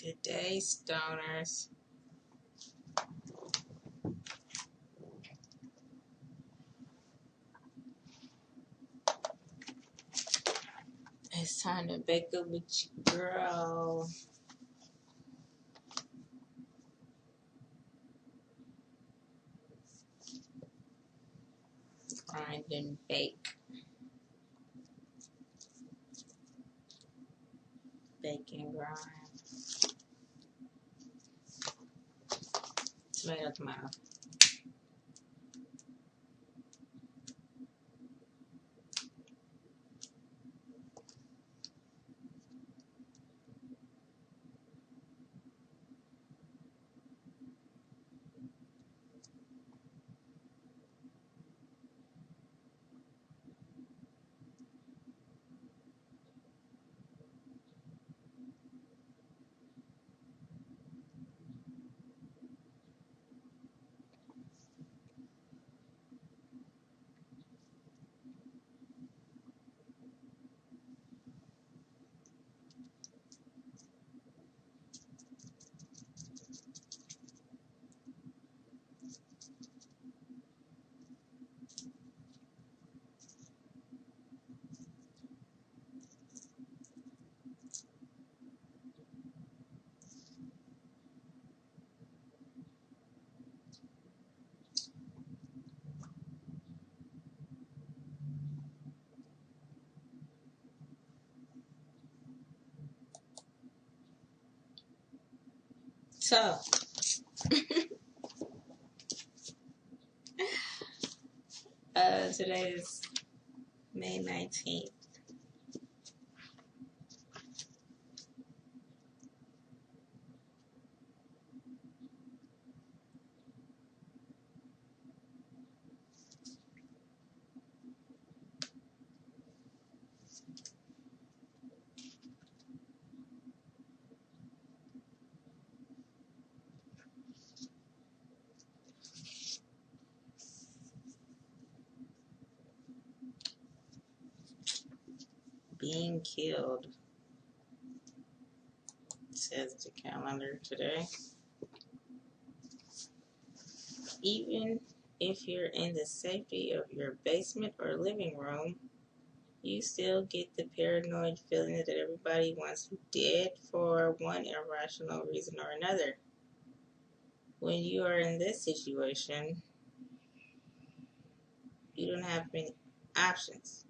Good day, stoners. It's time to bake up with your girl. Grind and bake. Bake and grind. Tomato. So, today is May 19th. Being killed, says the calendar today. Even if you're in the safety of your basement or living room, you still get the paranoid feeling that everybody wants you dead for one irrational reason or another. When you are in this situation, you don't have many options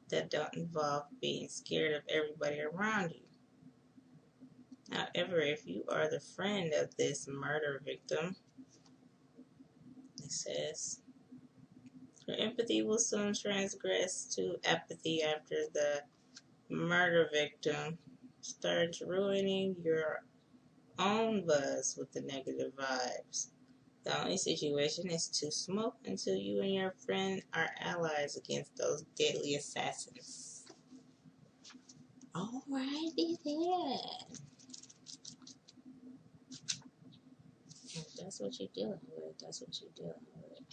that don't involve being scared of everybody around you. However, if you are the friend of this murder victim, it says, your empathy will soon transgress to apathy after the murder victim starts ruining your own buzz with the negative vibes. The only situation is to smoke until you and your friend are allies against those deadly assassins. Alrighty then. If that's what you're dealing with, that's what you're dealing with.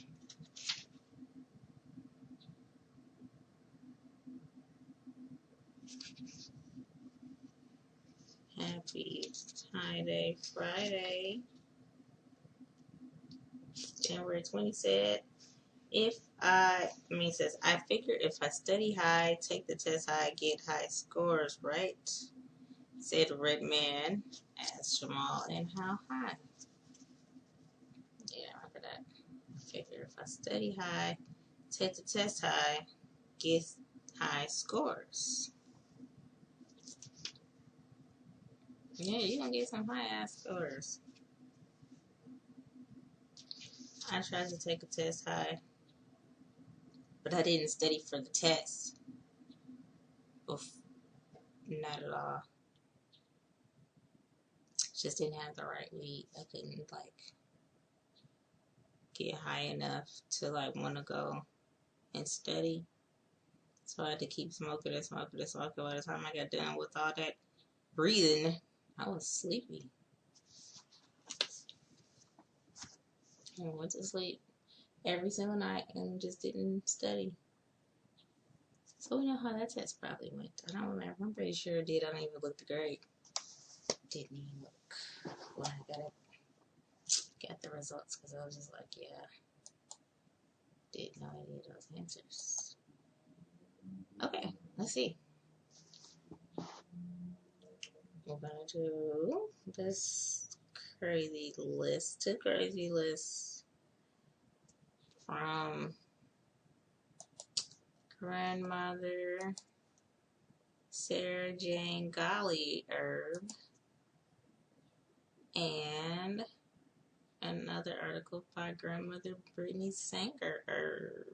Happy Holiday Friday. January 20 said, it says, I figure if I study high, take the test high, get high scores, right? Said Red Man. Asked Jamal, and how high? Yeah, I remember that. I figure if I study high, take the test high, get high scores. Yeah, you're going to get some high-ass scores. I tried to take a test high, but I didn't study for the test. Oof. Not at all. Just didn't have the right weed. I couldn't, get high enough to, want to go and study. So I had to keep smoking. By the time I got done with all that breathing, I was sleepy. I went to sleep every single night and just didn't study. So we know how that test probably went. I don't remember. I'm pretty sure it did. I don't even look the grade. didn't even look when I got the results because I was just like, yeah, didn't know any of those answers. Okay, let's see. We're gonna do this crazy list, two crazy lists from grandmother Sarah Jane Golly Herb and another article by grandmother Brittany Sanger Herb.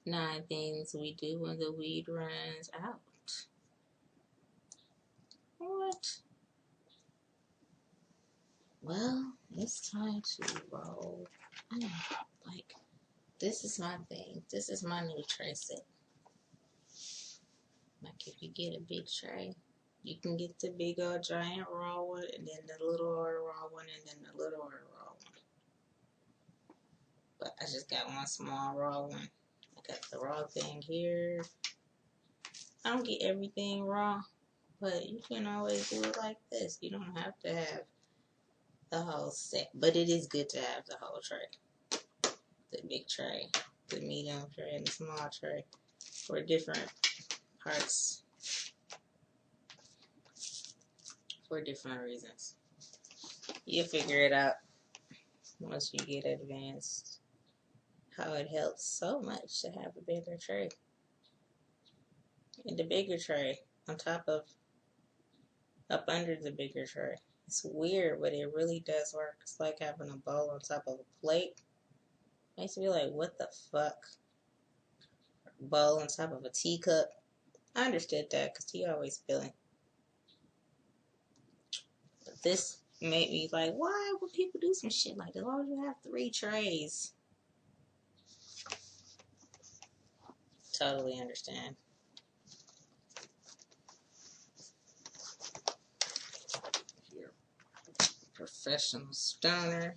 9 things we do when the weed runs out. What? Well, it's time to roll. I know, like, this is my thing. This is my new tray set. Like, if you get a big tray, you can get the big old giant raw one, and then the little old raw one, and then the little old raw one. But I just got one small raw one. I got the raw thing here. I don't get everything raw, but you can always do it like this. You don't have to have the whole set, but it is good to have the whole tray. The big tray, the medium tray, and the small tray for different parts, for different reasons. You'll figure it out once you get advanced, how it helps so much to have a bigger tray. And the bigger tray on top of, up under the bigger tray. It's weird, but it really does work. It's like having a bowl on top of a plate. Makes me like, what the fuck? Bowl on top of a teacup. I understood that because he always spilling. But this made me like, why would people do some shit like that? Why would you have 3 trays? Totally understand. You're a professional stoner.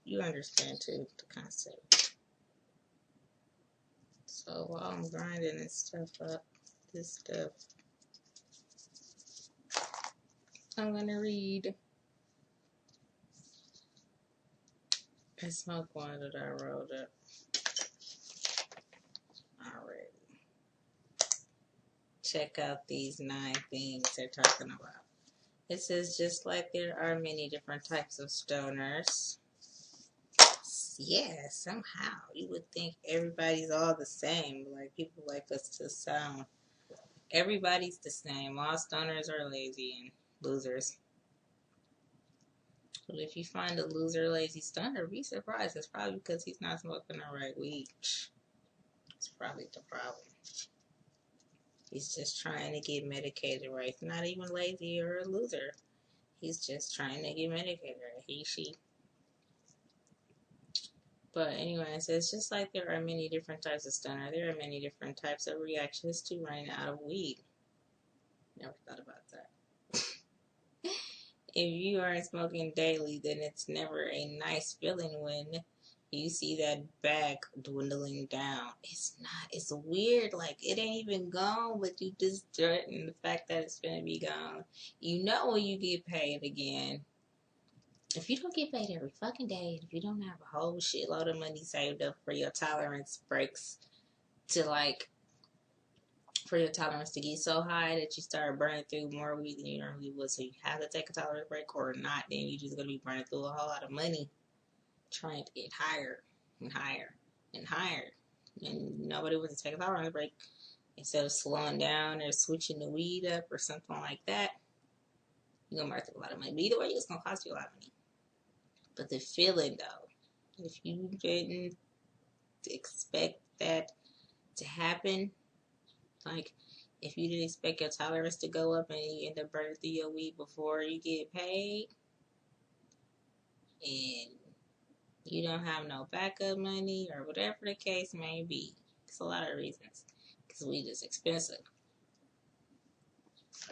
You understand too the concept. So while I'm grinding this stuff up, I'm gonna read a smoke one that I wrote up already. Check out these 9 things they're talking about. It says, just like there are many different types of stoners. Yeah, somehow you would think everybody's all the same. Like, people like us to sound. Everybody's the same. All stoners are lazy and losers. But if you find a loser, lazy stoner, be surprised. It's probably because he's not smoking the right weed. It's probably the problem. He's just trying to get medicated right. He's not even lazy or a loser. He's just trying to get medicated right. He, she. But anyway, it says, just like there are many different types of stoner, there are many different types of reactions to running out of weed. Never thought about that. If you aren't smoking daily, then it's never a nice feeling when you see that bag dwindling down. It's not. It's weird. Like, it ain't even gone, but you just threaten the fact that it's gonna be gone. You know when you get paid again. If you don't get paid every fucking day, if you don't have a whole shitload of money saved up for your tolerance breaks to, like, for your tolerance to get so high that you start burning through more weed than you normally would, so you have to take a tolerance break or not, then you're just going to be burning through a whole lot of money trying to get higher and higher and higher. And nobody wants to take a tolerance break. Instead of slowing down or switching the weed up or something like that, you're going to burn through a lot of money. But either way, it's going to cost you a lot of money. But the feeling, though, if you didn't expect that to happen, like, if you didn't expect your tolerance to go up and you end up burning through your weed before you get paid, and you don't have no backup money, or whatever the case may be, it's a lot of reasons, because weed is expensive.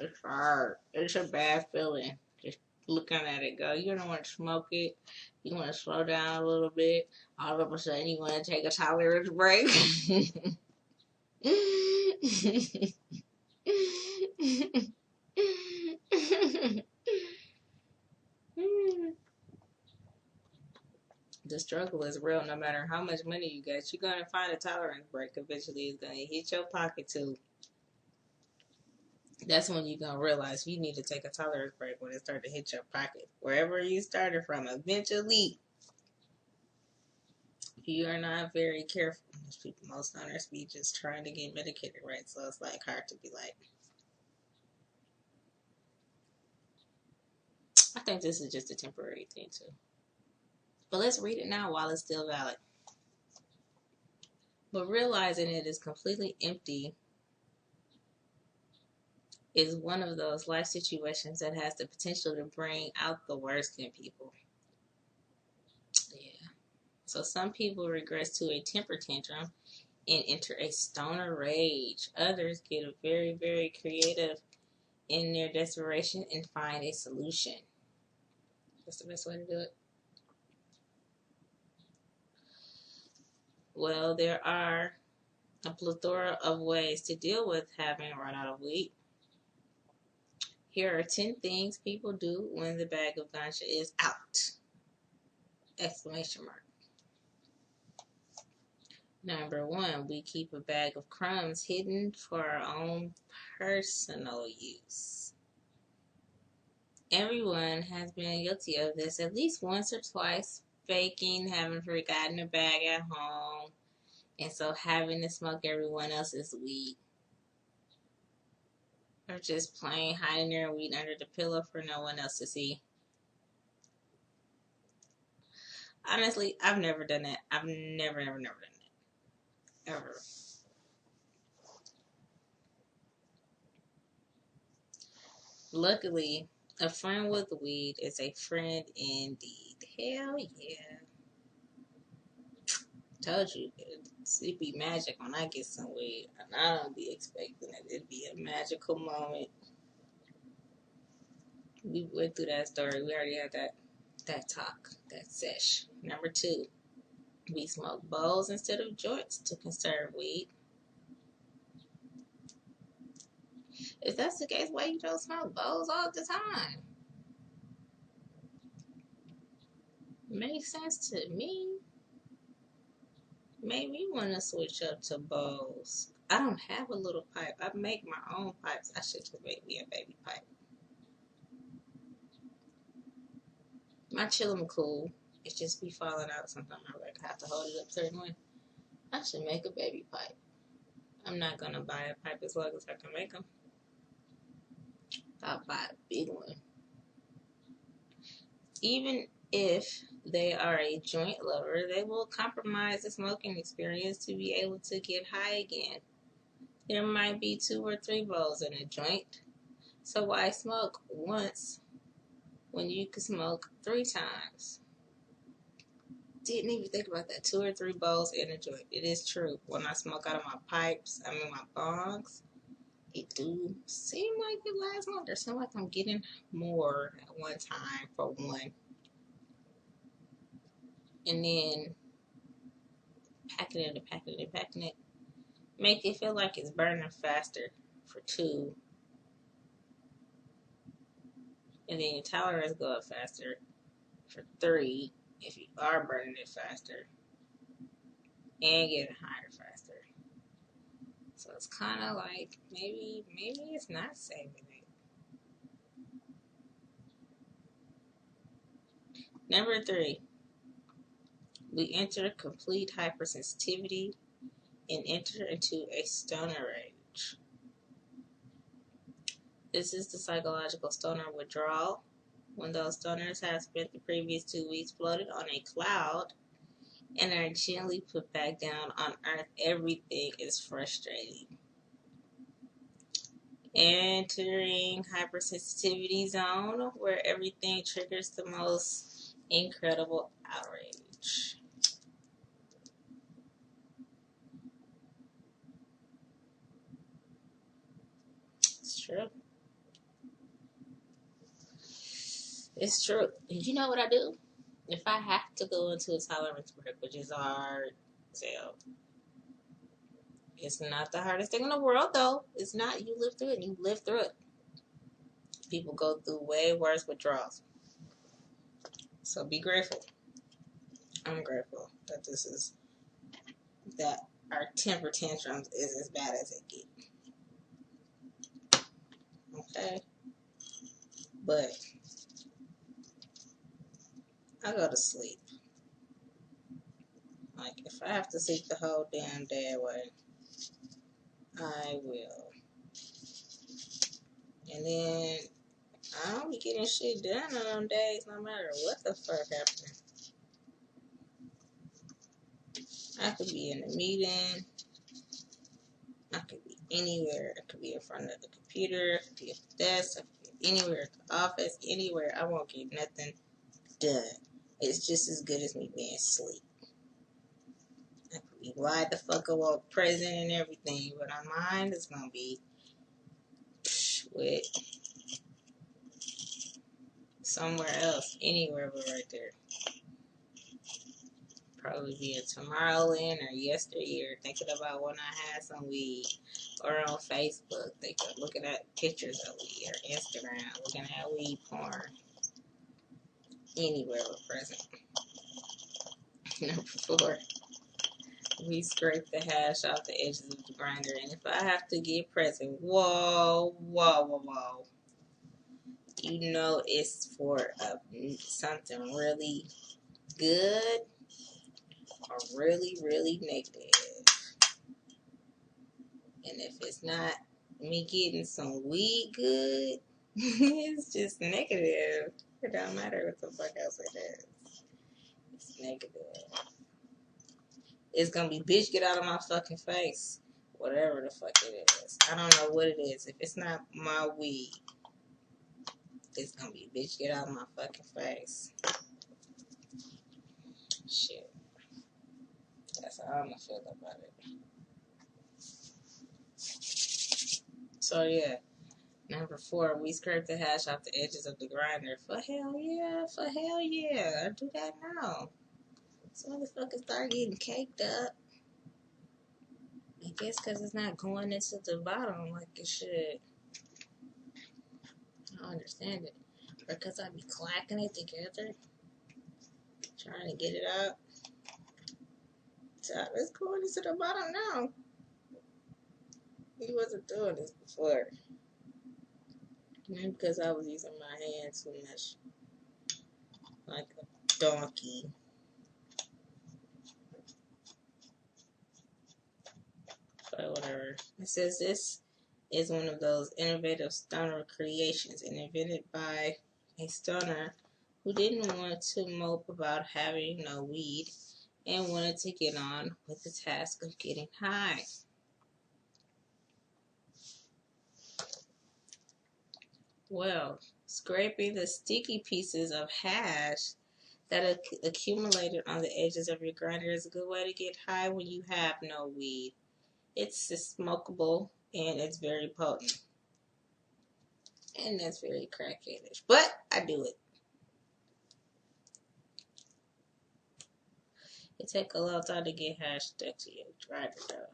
It's hard. It's a bad feeling. Just looking at it go. You don't want to smoke it. You want to slow down a little bit. All of a sudden, you want to take a tolerance break. The struggle is real. No matter how much money you got, you're going to find a tolerance break. Eventually, it's going to hit your pocket too. That's when you're going to realize you need to take a tolerance break when it starts to hit your pocket. Wherever you started from, eventually, if you are not very careful, most owners be just trying to get medicated, right? So it's like hard to be like, I think this is just a temporary thing too. But let's read it now while it's still valid. But realizing it is completely empty is one of those life situations that has the potential to bring out the worst in people. Yeah. So some people regress to a temper tantrum and enter a stoner rage. Others get very, very creative in their desperation and find a solution. That's the best way to do it. Well, there are a plethora of ways to deal with having run out of weed. Here are 10 things people do when the bag of ganja is out! Exclamation mark. Number 1, we keep a bag of crumbs hidden for our own personal use. Everyone has been guilty of this at least once or twice, faking having forgotten a bag at home, and so having to smoke everyone else's weed. Or just plain hiding their weed under the pillow for no one else to see. Honestly, I've never done that. I've never done that. Ever. Luckily, a friend with weed is a friend indeed. Hell yeah. Told you, it be magic when I get some weed. And I don't be expecting it. It'd be a magical moment. We went through that story. We already had that talk, that sesh. Number 2, we smoke bowls instead of joints to conserve weed. If that's the case, why you don't smoke bowls all the time? Makes sense to me. Made me want to switch up to bowls. I don't have a little pipe. I make my own pipes. I should just make me a baby pipe. My chillum cool. It just be falling out sometimes. I have to hold it up a certain way. I should make a baby pipe. I'm not going to buy a pipe as long as I can make them. I'll buy a big one. Even if they are a joint lover, they will compromise the smoking experience to be able to get high again. There might be 2 or 3 bowls in a joint. So why smoke once when you can smoke 3 times? Didn't even think about that. 2 or 3 bowls in a joint. It is true. When I smoke out of my pipes, my bongs, it do seem like it lasts longer. Seems like I'm getting more at one time for one. And then packing it. Make it feel like it's burning faster for 2. And then your tolerance go up faster for 3 if you are burning it faster. And getting higher faster. So it's kind of like maybe it's not saving it. Number 3, we enter complete hypersensitivity and enter into a stoner rage. This is the psychological stoner withdrawal, when those stoners have spent the previous 2 weeks floated on a cloud and are gently put back down on earth. Everything is frustrating. Entering hypersensitivity zone, where everything triggers the most incredible outrage. It's true. It's true. And you know what I do? If I have to go into a tolerance break, which is hard as hell, it's not the hardest thing in the world, though. It's not. You live through it. You live through it. People go through way worse withdrawals. So be grateful. I'm grateful that that our temper tantrums is as bad as it gets. Okay? But I go to sleep. Like, if I have to sleep the whole damn day away, I will. And then I don't be getting shit done on them days, no matter what the fuck happened. I could be in a meeting. I could be anywhere. I could be in front of the computer. I could be at the desk. I could be anywhere at the office. Anywhere. I won't get nothing done. It's just as good as me being asleep. I could be wide the fuck awake, present and everything, but my mind is gonna be with somewhere else, anywhere but right there. Probably be at Tomorrowland or yesteryear, thinking about when I had some weed, or on Facebook, looking at pictures of weed, or Instagram, looking at weed porn. Anywhere but present. Number 4, we scrape the hash off the edges of the grinder, and if I have to get present, whoa, you know it's for something really good or really, really negative. And if it's not me getting some weed good, it's just negative. It don't matter what the fuck else it is. It's negative. It's gonna be, bitch, get out of my fucking face. Whatever the fuck it is. I don't know what it is. If it's not my weed, it's gonna be, bitch, get out of my fucking face. Shit. That's how I'm gonna feel about it. So yeah. Number 4, we scrape the hash off the edges of the grinder. For hell yeah. I do that now. So motherfuckers start getting caked up. I guess because it's not going into the bottom like it should. I don't understand it. Or because I be clacking it together, trying to get it out. So it's going into the bottom now. He wasn't doing this before. Maybe because I was using my hand too much. Like a donkey. But whatever. It says this is one of those innovative stoner creations invented by a stoner who didn't want to mope about having no weed and wanted to get on with the task of getting high. Well, scraping the sticky pieces of hash that accumulated on the edges of your grinder is a good way to get high when you have no weed. It's smokable and it's very potent. And that's very crackheadish. But I do it. It takes a long time to get hash stuck to your grinder though.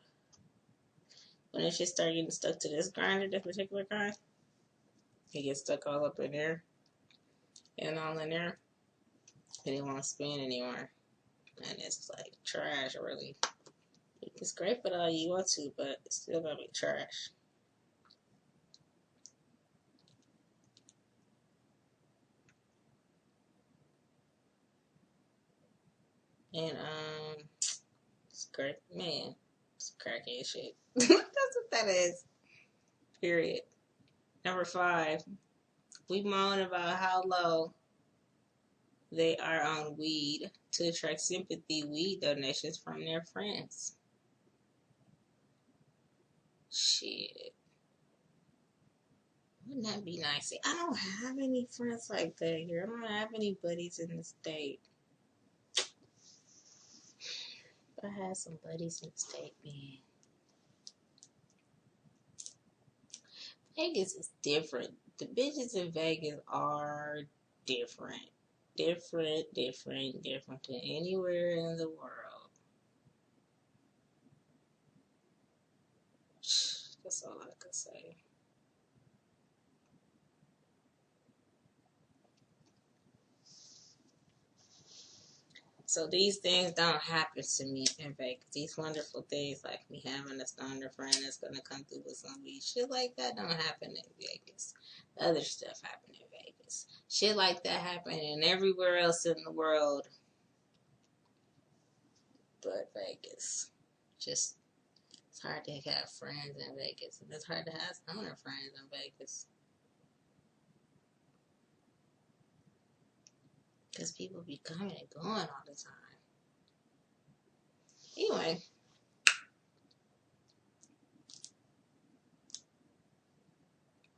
When it just start getting stuck to this grinder, this particular grind, it gets stuck all up in there and all in there. And it won't spin anymore. And it's like trash, really. You can scrape it all you want to, but it's still gonna be trash. And scrape, man, it's crackhead shit. That's what that is. Period. Number 5, we moan about how low they are on weed to attract sympathy weed donations from their friends. Shit. Wouldn't that be nice? See, I don't have any friends like that here. I don't have any buddies in the state. If I had some buddies in the state, man. Vegas is different. The bitches in Vegas are different. Different than anywhere in the world. That's all I can say. So these things don't happen to me in Vegas. These wonderful things like me having a stoner friend that's gonna come through with some weed. Shit like that don't happen in Vegas. Other stuff happen in Vegas. Shit like that happening everywhere else in the world but Vegas. Just, it's hard to have friends in Vegas. And it's hard to have stoner friends in Vegas. Because people be coming and going all the time. Anyway.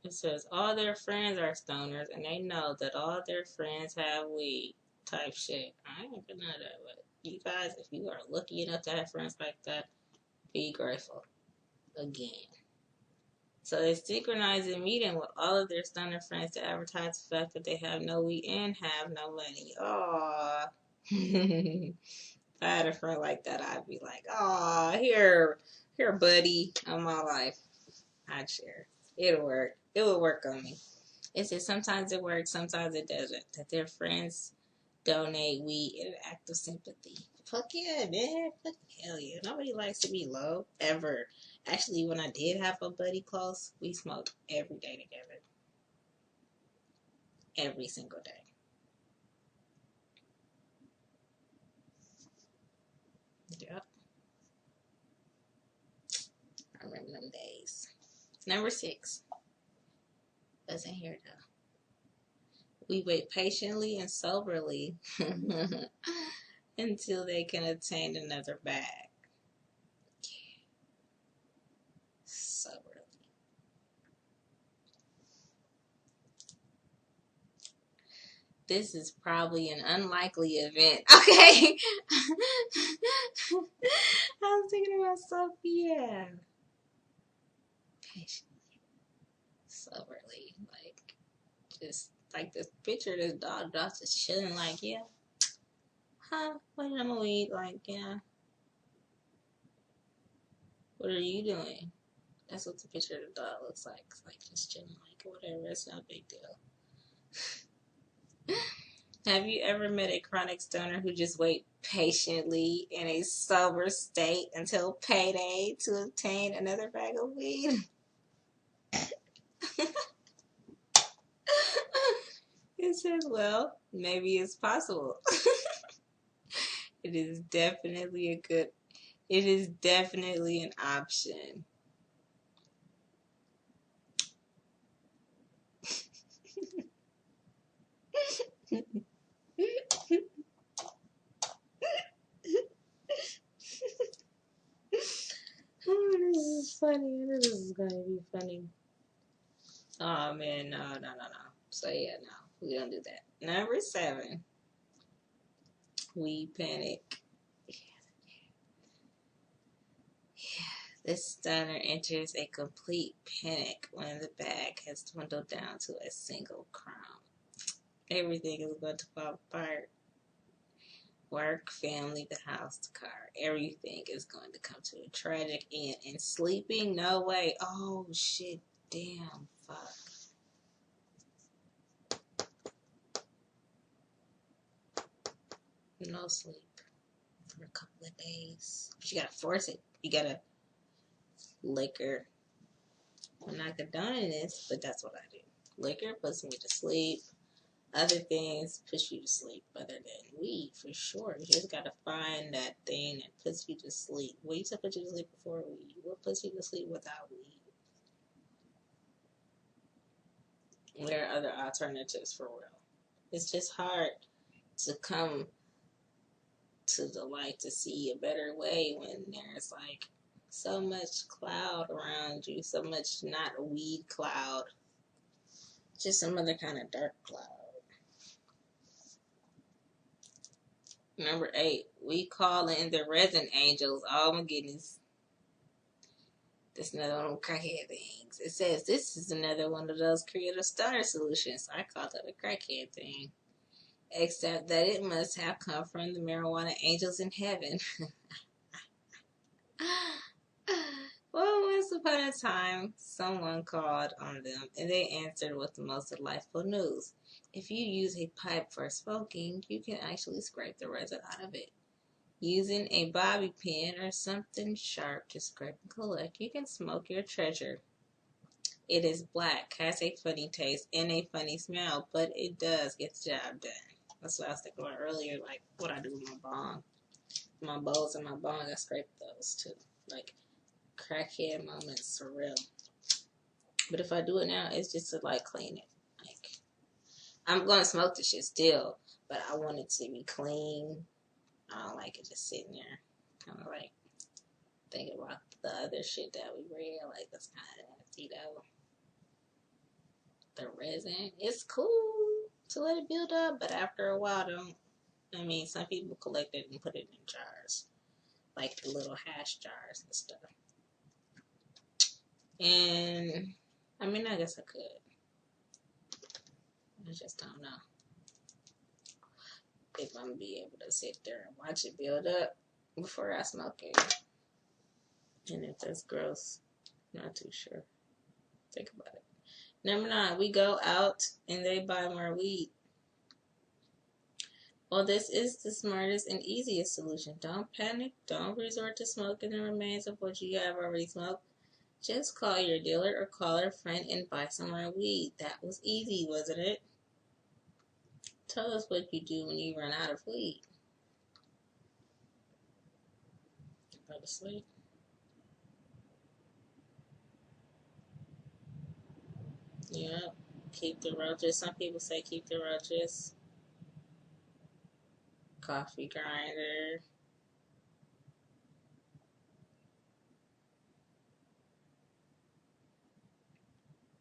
It says all their friends are stoners and they know that all their friends have weed type shit. I ain't gonna know that, but you guys, if you are lucky enough to have friends like that, be grateful. Again. So they synchronize a meeting with all of their stoner friends to advertise the fact that they have no weed and have no money. Aww. If I had a friend like that, I'd be like, "Aw, here, buddy, on my life." I'd share. It'll work. It would work on me. It says sometimes it works, sometimes it doesn't. That their friends donate weed in an act of sympathy. Fuck yeah, man. Fuck hell yeah. Nobody likes to be low, ever. Actually, when I did have a buddy close, we smoked every day together. Every single day. Yep. I remember them days. Number 6. Wasn't here though. We wait patiently and soberly until they can obtain another bag. Soberly. This is probably an unlikely event. Okay. I was thinking about Sophia. Patiently. Soberly. Like, just like this picture of this dog just chilling, like, yeah. Huh? What am I gonna eat? Like, yeah. What are you doing? That's what the picture of the dog looks like. It's like just chilling, like, whatever. It's not a big deal. Have you ever met a chronic stoner who just wait patiently in a sober state until payday to obtain another bag of weed? It says, well, maybe it's possible. It is definitely an option. Oh, this is funny. This is going to be funny. Oh, man, no. So, yeah, no, we don't do that. Number 7, we panic. This stoner enters a complete panic when the bag has dwindled down to a single crumb. Everything is going to fall apart. Work, family, the house, the car. Everything is going to come to a tragic end. And sleeping? No way. Oh, shit. Damn. Fuck. No sleep for a couple of days. But you gotta force it. You gotta liquor. I'm not condoning this, but that's what I do. Liquor puts me to sleep. Other things put you to sleep other than weed, for sure. You just gotta find that thing that puts you to sleep. What used to put you to sleep before weed? What puts you to sleep without weed? There are other alternatives for real. It's just hard to come to the light to see a better way when there's like so much cloud around you, so much not a weed cloud, just some other kind of dark cloud. Number 8, we call in the resin angels. Oh my goodness. That's another one of them crackhead things. It says this is another one of those creative stoner solutions. I call that a crackhead thing. except that it must have come from the marijuana angels in heaven. Well, once upon a time, someone called on them, and they answered with the most delightful news. If you use a pipe for smoking, you can actually scrape the resin out of it. Using a bobby pin or something sharp to scrape and collect, you can smoke your treasure. It is black, has a funny taste, and a funny smell, but it does get the job done. That's what I was thinking about earlier, like what I do with my bong. My bowls and my bong, I scrape those too. Like, crackhead moments for real. But if I do it now, it's just to like clean it. Like, I'm gonna smoke the shit still, but I want it to be clean. I don't like it just sitting there, kind of like thinking about the other shit that we read. Like, that's kind of nasty though. The resin, it's cool to let it build up, but after a while, some people collect it and put it in jars, like the little hash jars and stuff. And I guess I could. I just don't know if I'm gonna be able to sit there and watch it build up before I smoke it. And if that's gross, not too sure. Think about it. Number 9, we go out and they buy more weed. Well, this is the smartest and easiest solution. Don't panic. Don't resort to smoking the remains of what you have already smoked. Just call your dealer or call a friend and buy some more weed. That was easy, wasn't it? Tell us what you do when you run out of weed. Go to sleep. Yep. Keep the roaches. Some people say keep the roaches. Coffee grinder.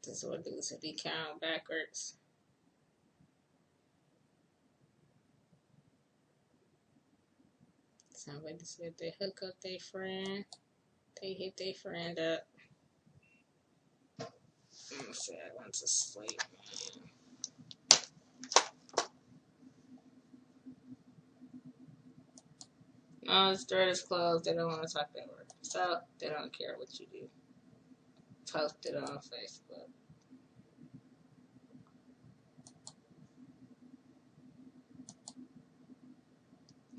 This is what dudes if you count backwards. Somebody said they hook up their friend. They hit their friend up. I said I went to sleep, man. No, the store is closed. They don't want to talk that word. So they don't care what you do. Post it on Facebook.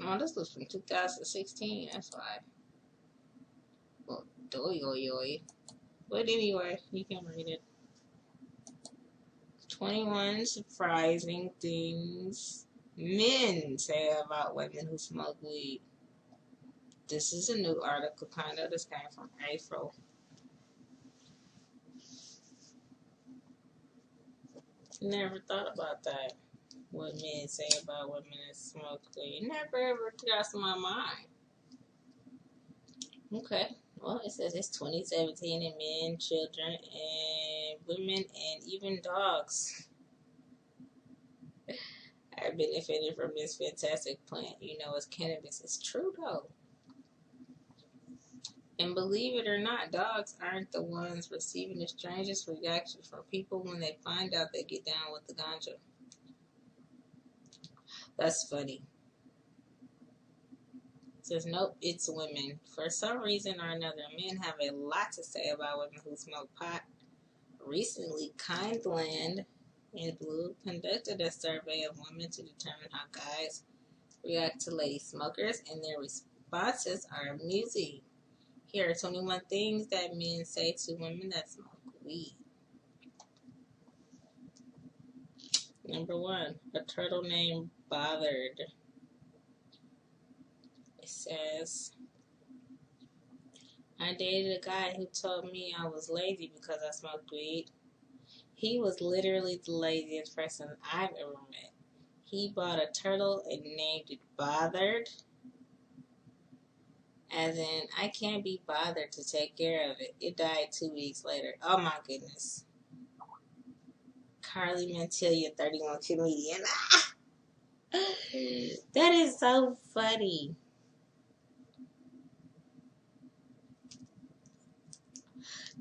Oh, this was from 2016. That's why. Well, doy. But anyway, you can read it. 21 surprising things men say about women who smoke weed. This is a new article, kind of. This came from April. Never thought about that. What men say about women that smoke weed. Never ever crossed my mind. Okay. Well, it says it's 2017 and men, children, and women, and even dogs are benefiting from this fantastic plant. You know, it's cannabis. It's true, though. And believe it or not, dogs aren't the ones receiving the strangest reactions from people when they find out they get down with the ganja. That's funny. It says, nope, it's women. For some reason or another, men have a lot to say about women who smoke pot. Recently, Kindland and Blue conducted a survey of women to determine how guys react to lady smokers, and their responses are amusing. Here are 21 things that men say to women that smoke weed. Number 1, a turtle named Bothered. It says, I dated a guy who told me I was lazy because I smoked weed. He was literally the laziest person I've ever met. He bought a turtle and named it Bothered. As in, I can't be bothered to take care of it. It died 2 weeks later. Oh my goodness. Carly Mantilia, 31 comedian. That is so funny.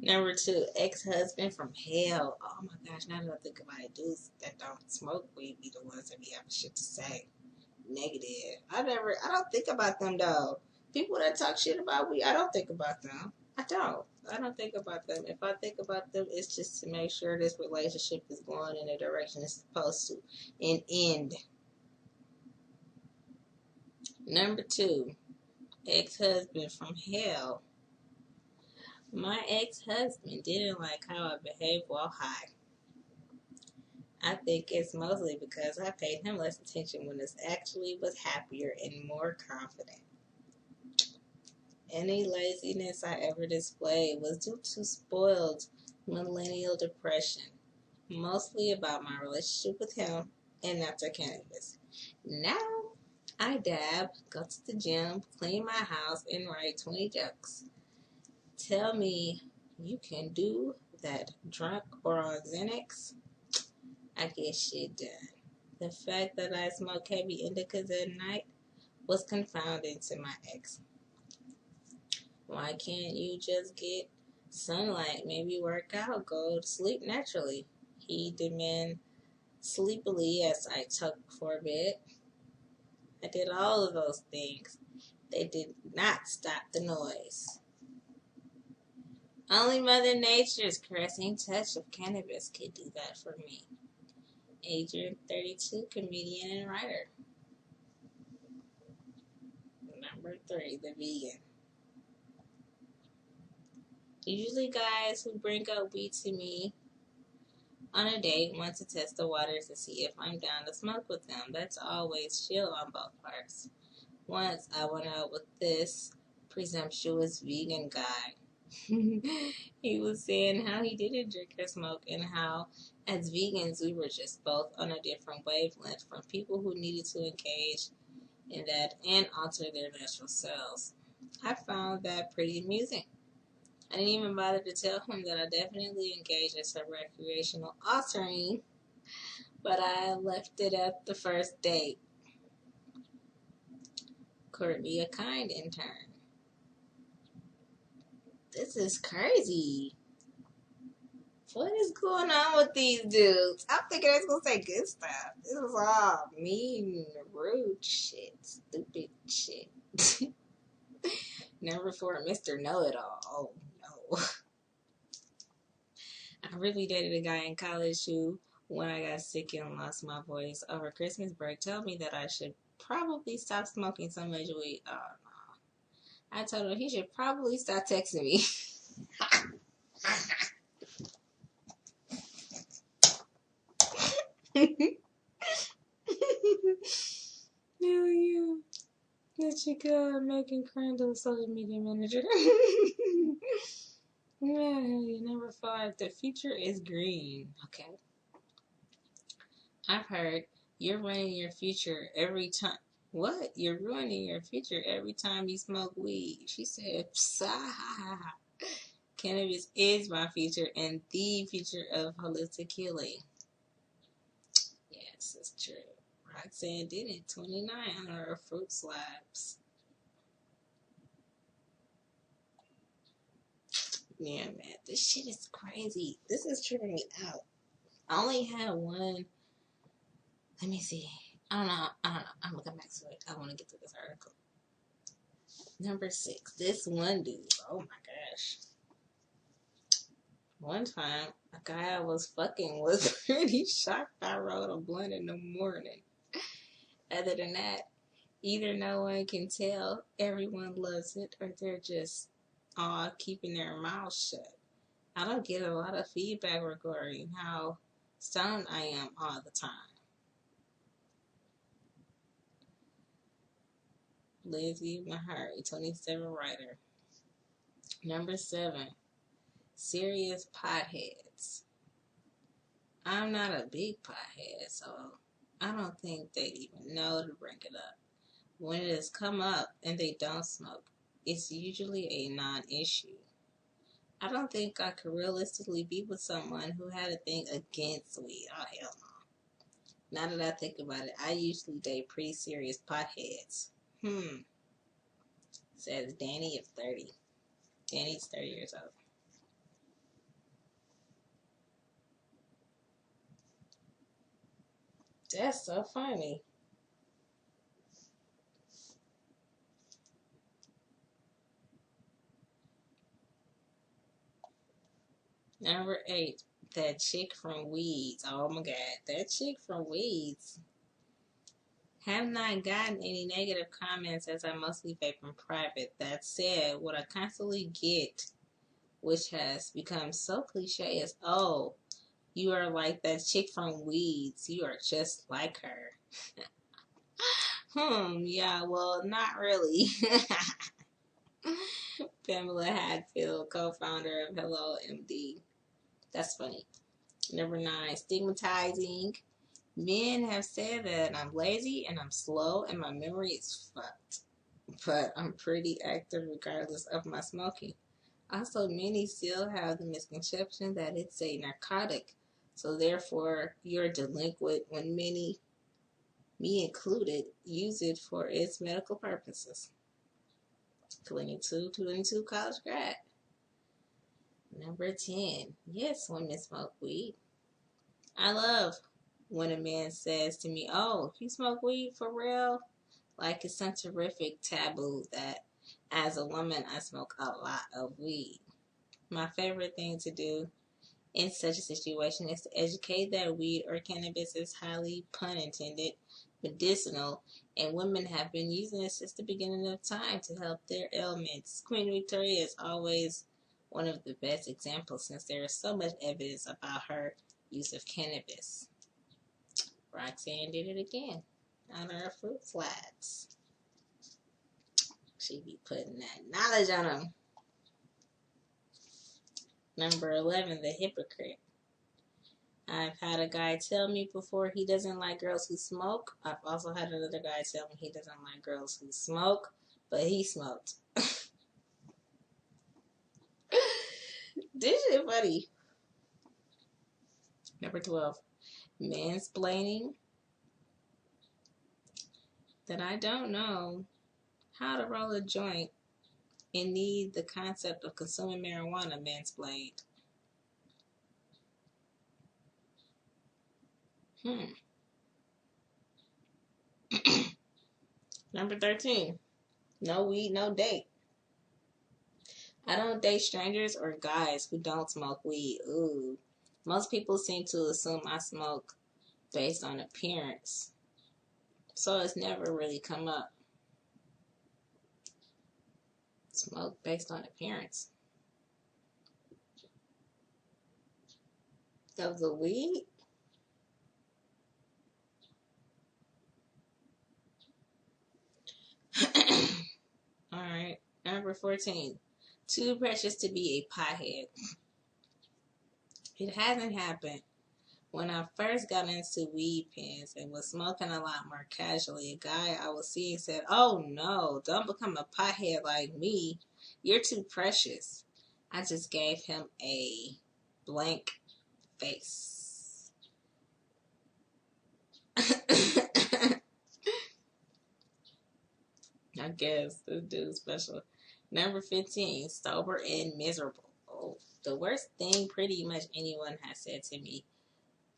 Number 2, ex-husband from hell. Oh my gosh, now that I think about it, dudes that don't smoke weed be the ones that be having shit to say. Negative. I don't think about them though. People that talk shit about weed, I don't think about them. I don't think about them. If I think about them, it's just to make sure this relationship is going in the direction it's supposed to and end. Number 2, ex-husband from hell. My ex-husband didn't like how I behaved while high. I think it's mostly because I paid him less attention when I actually was happier and more confident. Any laziness I ever displayed was due to spoiled millennial depression, mostly about my relationship with him and after cannabis. Now, I dab, go to the gym, clean my house, and write 20 jokes. Tell me you can do that drunk or on Xanax, I get shit done. The fact that I smoke heavy indicas at night was confounding to my ex. Why can't you just get sunlight, maybe work out, go to sleep naturally? He demanded sleepily as I tucked for a bit. I did all of those things. They did not stop the noise. Only Mother Nature's caressing touch of cannabis could do that for me. Adrian, 32, comedian and writer. Number 3, the vegan. Usually guys who bring up weed to me on a date want to test the waters to see if I'm down to smoke with them. That's always chill on both parts. Once I went out with this presumptuous vegan guy. He was saying how he didn't drink or smoke and how as vegans we were just both on a different wavelength from people who needed to engage in that and alter their natural selves. I found that pretty amusing. I didn't even bother to tell him that I definitely engaged in some recreational altering, but I left it at the first date. Courtney, a kind intern. This is crazy. What is going on with these dudes? I'm thinking I was going to say good stuff. This is all mean, rude shit, stupid shit. Number 4, Mr. Know-It-All. Oh, no. I really dated a guy in college who, when I got sick and lost my voice over Christmas break, told me that I should probably stop smoking so much weed. Oh, no. I told him he should probably stop texting me. Hell yeah. Let you go, Megan Crandall, social media manager. Yeah, number 5, the future is green. Okay. I've heard you're ruining your future every time. What? You're ruining your future every time you smoke weed. She said, Psah. Cannabis is my future and the future of holistic healing. Yes, it's true. Roxanne did it, 29 on her fruit slabs. Yeah, man, this shit is crazy. This is tripping me out. I only had one. Let me see. I don't know. I'm gonna come back to it. I want to get to this article. Number 6. This one dude. Oh my gosh. One time, a guy I was fucking was pretty shocked I rolled a blunt in the morning. Other than that, either no one can tell, everyone loves it, or they're just all keeping their mouths shut. I don't get a lot of feedback regarding how stoned I am all the time. Lizzie Mahari, 27, writer. Number 7, serious potheads. I'm not a big pothead, so I don't think they even know to bring it up. When it has come up and they don't smoke, it's usually a non-issue. I don't think I could realistically be with someone who had a thing against weed. Oh, hell no. Now that I think about it, I usually date pretty serious potheads. Says Danny of 30. Danny's 30 years old. That's so funny. Number 8, that chick from Weeds. Oh my god, that chick from Weeds. Have not gotten any negative comments as I mostly vape in private. That said, what I constantly get, which has become so cliche, is, oh, you are like that chick from Weeds. You are just like her. Yeah, well, not really. Pamela Hadfield, co-founder of Hello MD. That's funny. Number 9, stigmatizing. Men have said that I'm lazy and I'm slow and my memory is fucked. But I'm pretty active regardless of my smoking. Also, many still have the misconception that it's a narcotic, so therefore you're delinquent when many, me included, use it for its medical purposes. 22 college grad. Number 10, yes, women smoke weed. I love when a man says to me, oh, you smoke weed for real? Like it's some terrific taboo that as a woman I smoke a lot of weed. My favorite thing to do in such a situation is to educate that weed or cannabis is highly, pun intended, medicinal, and women have been using it since the beginning of time to help their ailments. Queen Victoria is always one of the best examples since there is so much evidence about her use of cannabis. Roxanne did it again on her fruit flags. She be putting that knowledge on them. Number 11, the hypocrite. I've had a guy tell me before he doesn't like girls who smoke. I've also had another guy tell me he doesn't like girls who smoke, but he smoked. This shit funny. Number 12, mansplaining. That I don't know how to roll a joint and need the concept of consuming marijuana mansplained. Number 13, no weed, no date. I don't date strangers or guys who don't smoke weed. Ooh. Most people seem to assume I smoke based on appearance, so it's never really come up. Smoke based on appearance. Of the weed? Alright. Number 14. Too precious to be a pothead. It hasn't happened. When I first got into weed pens and was smoking a lot more casually, a guy I was seeing said, oh no, don't become a pothead like me. You're too precious. I just gave him a blank face. I guess this dude's special. Number 15, sober and miserable. Oh, the worst thing pretty much anyone has said to me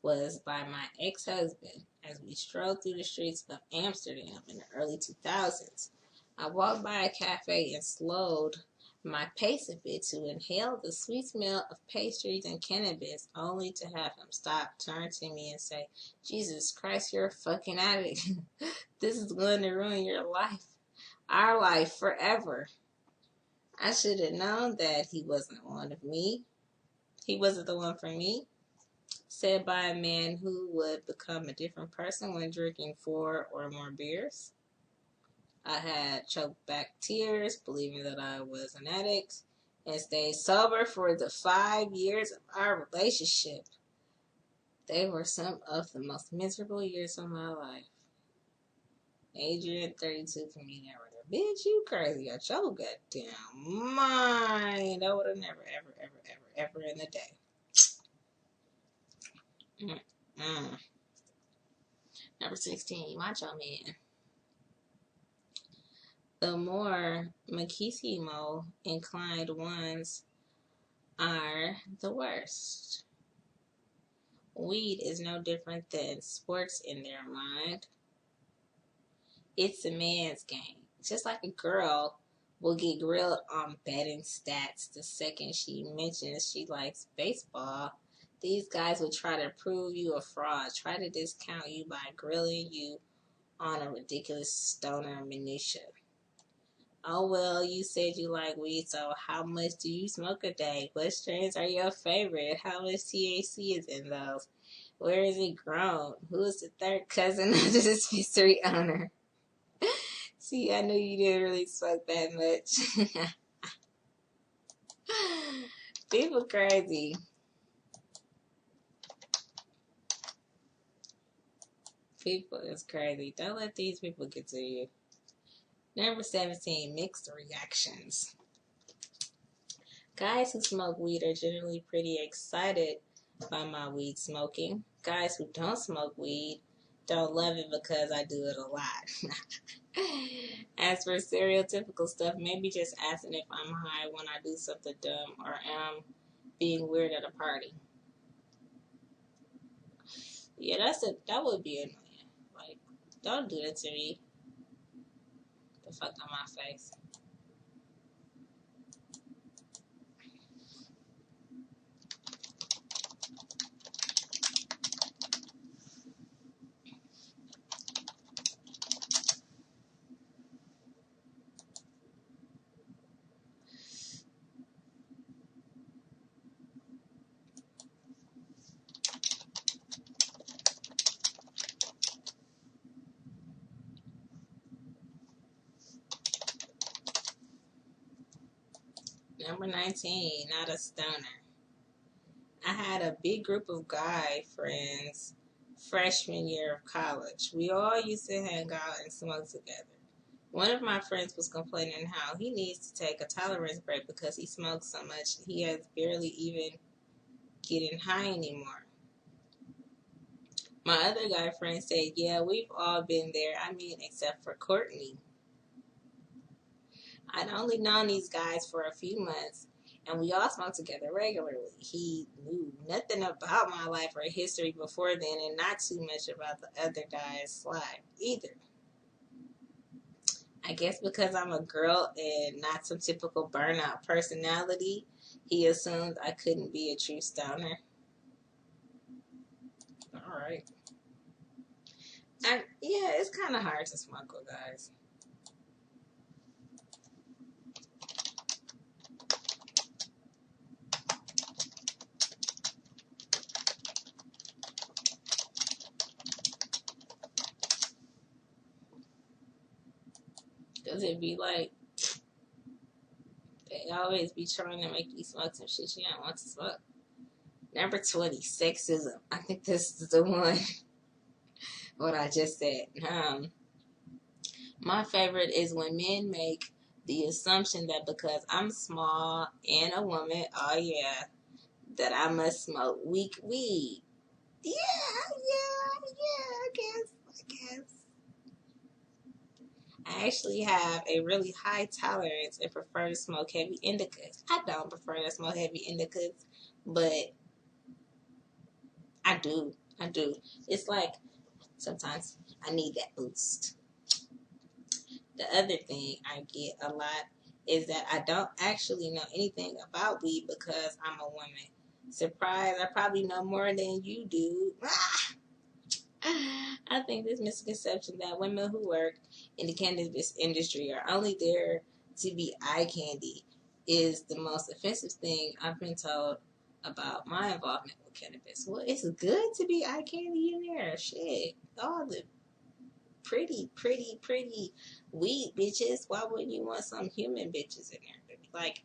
was by my ex-husband as we strolled through the streets of Amsterdam in the early 2000s. I walked by a cafe and slowed my pace a bit to inhale the sweet smell of pastries and cannabis, only to have him stop, turn to me, and say, Jesus Christ, you're a fucking addict. This is going to ruin your life. Our life forever. I should have known that he wasn't one of me. He wasn't the one for me. Said by a man who would become a different person when drinking 4 or more beers. I had choked back tears, believing that I was an addict, and stayed sober for the 5 years of our relationship. They were some of the most miserable years of my life. Adrian, 32, community narrator. Bitch, you crazy out your goddamn mind. I would have never, ever in the day. Number 16, Macho Man. The more machismo inclined ones are the worst. Weed is no different than sports in their mind. It's a man's game. Just like a girl will get grilled on betting stats the second she mentions she likes baseball. These guys will try to prove you a fraud, try to discount you by grilling you on a ridiculous stoner minutia. Oh, well, you said you like weed, so how much do you smoke a day? What strains are your favorite? How much THC is in those? Where is it grown? Who is the third cousin of the dispensary owner? See, I knew you didn't really smoke that much. People crazy. People is crazy. Don't let these people get to you. Number 17, mixed reactions. Guys who smoke weed are generally pretty excited by my weed smoking. Guys who don't smoke weed don't love it because I do it a lot. As for stereotypical stuff, maybe just asking if I'm high when I do something dumb or am being weird at a party. Yeah, that would be annoying. Like, don't do that to me. The fuck on my face. Number 19, not a stoner. I had a big group of guy friends freshman year of college. We all used to hang out and smoke together. One of my friends was complaining how he needs to take a tolerance break because he smokes so much he has barely even getting high anymore. My other guy friend said, yeah, we've all been there. I mean, except for Courtney. I'd only known these guys for a few months, and we all smoked together regularly. He knew nothing about my life or history before then, and not too much about the other guy's life either. I guess because I'm a girl and not some typical burnout personality, he assumed I couldn't be a true stoner. Alright. Yeah, it's kind of hard to smoke with guys. Because it'd be like, they always be trying to make you smoke some shit you don't want to smoke. Number 20, sexism. I think this is the one, what I just said. My favorite is when men make the assumption that because I'm small and a woman, oh yeah, that I must smoke weak weed. Yeah, I guess. I actually have a really high tolerance and prefer to smoke heavy indicas. I don't prefer to smoke heavy indicas, but I do. It's like sometimes I need that boost. The other thing I get a lot is that I don't actually know anything about weed because I'm a woman. Surprise, I probably know more than you do. I think this misconception that women who work in the cannabis industry are only there to be eye candy is the most offensive thing I've been told about my involvement with cannabis. Well, it's good to be eye candy in there. Shit. All the pretty weed bitches. Why wouldn't you want some human bitches in there? To be like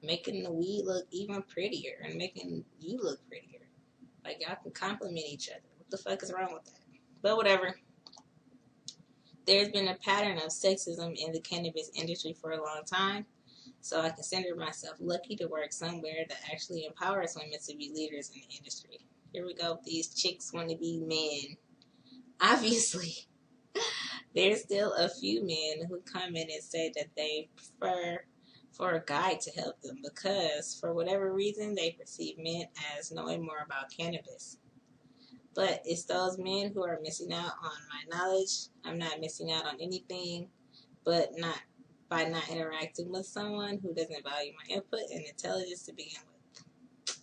making the weed look even prettier and making you look prettier. Like y'all can compliment each other. What the fuck is wrong with that? But whatever. There's been a pattern of sexism in the cannabis industry for a long time, so I consider myself lucky to work somewhere that actually empowers women to be leaders in the industry. Here we go. These chicks want to be men. Obviously, there's still a few men who come in and say that they prefer for a guy to help them because, for whatever reason, they perceive men as knowing more about cannabis. But it's those men who are missing out on my knowledge. I'm not missing out on anything, but not by not interacting with someone who doesn't value my input and intelligence to begin with.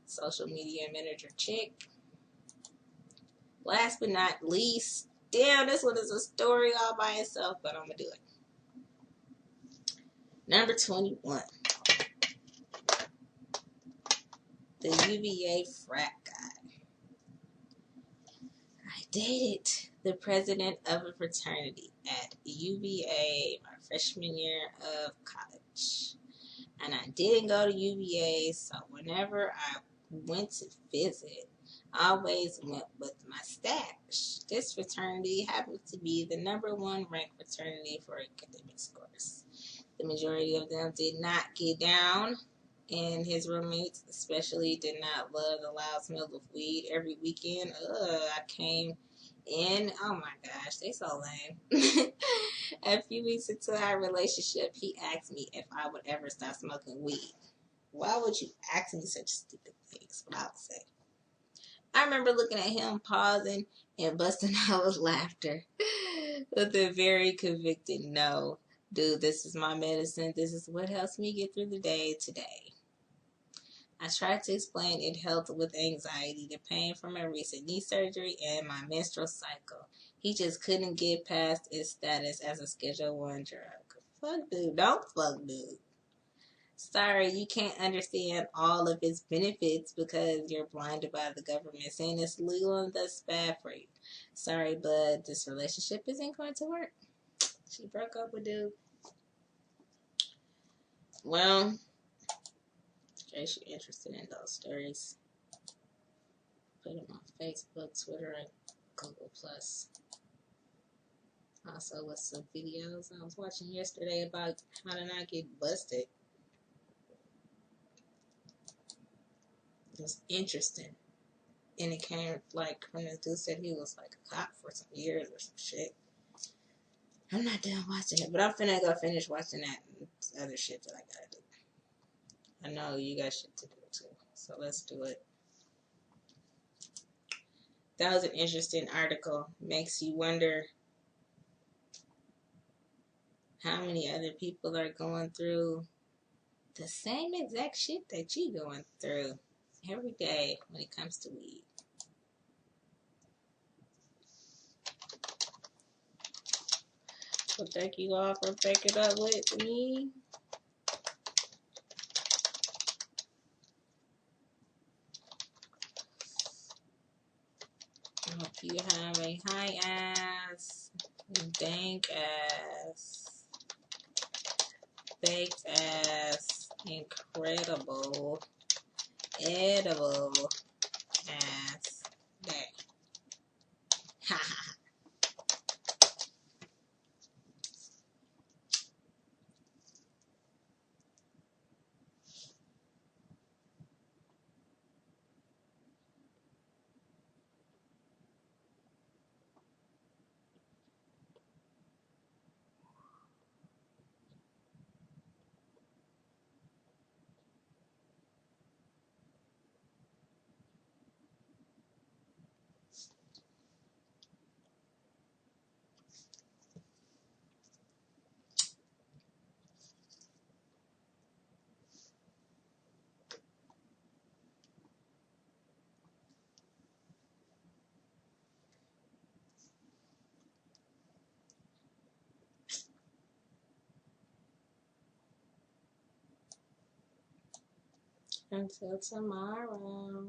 Social media manager chick. Last but not least, damn, this one is a story all by itself, but I'm gonna do it. Number 21. The UVA frat guy. I dated the president of a fraternity at UVA my freshman year of college. And I didn't go to UVA, so whenever I went to visit, I always went with my stash. This fraternity happened to be the #1 ranked fraternity for academic scores. The majority of them did not get down, and his roommates especially did not love the loud smell of weed every weekend. I came in, oh my gosh, they so lame. A few weeks into our relationship, he asked me if I would ever stop smoking weed. Why would you ask me such stupid things? What I would say. I remember looking at him, pausing, and busting out with laughter with a very convicted no. Dude, this is my medicine. This is what helps me get through the day today. I tried to explain it helped with anxiety, the pain from my recent knee surgery, and my menstrual cycle. He just couldn't get past its status as a Schedule 1 drug. Fuck dude. Don't fuck dude. Sorry, you can't understand all of its benefits because you're blinded by the government saying it's legal and thus bad for you. Sorry, but this relationship isn't going to work. She broke up with dude. Well, in case you're interested in those stories, put them on Facebook, Twitter, and Google+. Also with some videos I was watching yesterday about how to not get busted. It was interesting. And it came like from this dude said he was like a cop for some years or some shit. I'm not done watching it, but I'm finna go finish watching that other shit that I gotta do. I know you got shit to do too, so let's do it. That was an interesting article. Makes you wonder how many other people are going through the same exact shit that you going through every day when it comes to weed. So thank you all for picking up with me. I hope you have a high ass, dank ass, baked ass, incredible, edible ass day. Ha ha. Until tomorrow.